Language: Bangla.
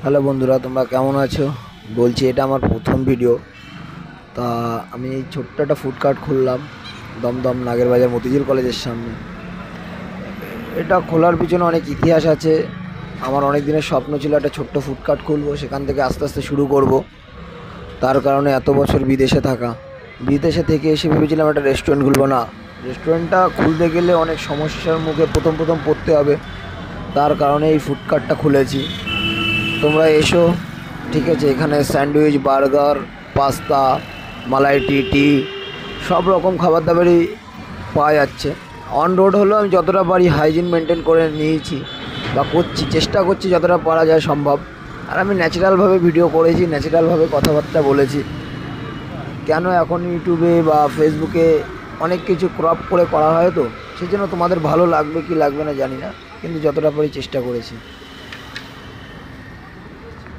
হ্যালো বন্ধুরা, তোমরা কেমন আছো? বলছি এটা আমার প্রথম ভিডিও। তা আমি এই ছোট্ট একটা ফুডকার্ট খুললাম দমদম নাগেরবাজার মতিঝিল কলেজের সামনে। এটা খোলার পিছনে অনেক ইতিহাস আছে। আমার অনেক দিনের স্বপ্ন ছিল একটা ছোট্ট ফুডকার্ট খুলবো, সেখান থেকে আস্তে আস্তে শুরু করব। তার কারণে এত বছর বিদেশে থাকা, বিদেশে থেকে এসে ভেবেছিলাম একটা রেস্টুরেন্ট খুলবো। না, রেস্টুরেন্টটা খুলতে গেলে অনেক সমস্যার মুখে প্রথম প্রথম পড়তে হবে। তার কারণে এই ফুডকার্টটা খুলেছি। তোমরা এসো, ঠিক আছে? এখানে স্যান্ডউইচ, বার্গার, পাস্তা, মালাই টি সব রকম খাবার দাবারই পাওয়া যাচ্ছে। অন রোড হলেও আমি যতটা পারি হাইজিন মেনটেন করে নিয়েছি বা করছি, চেষ্টা করছি যতটা পারা যায় সম্ভব। আর আমি ন্যাচারালভাবে ভিডিও করেছি, ন্যাচারালভাবে কথাবার্তা বলেছি। কেন এখন ইউটিউবে বা ফেসবুকে অনেক কিছু ক্রপ করে করা হয়, তো সেই জন্য তোমাদের ভালো লাগবে কি লাগবে না জানি না, কিন্তু যতটা পারি চেষ্টা করেছি।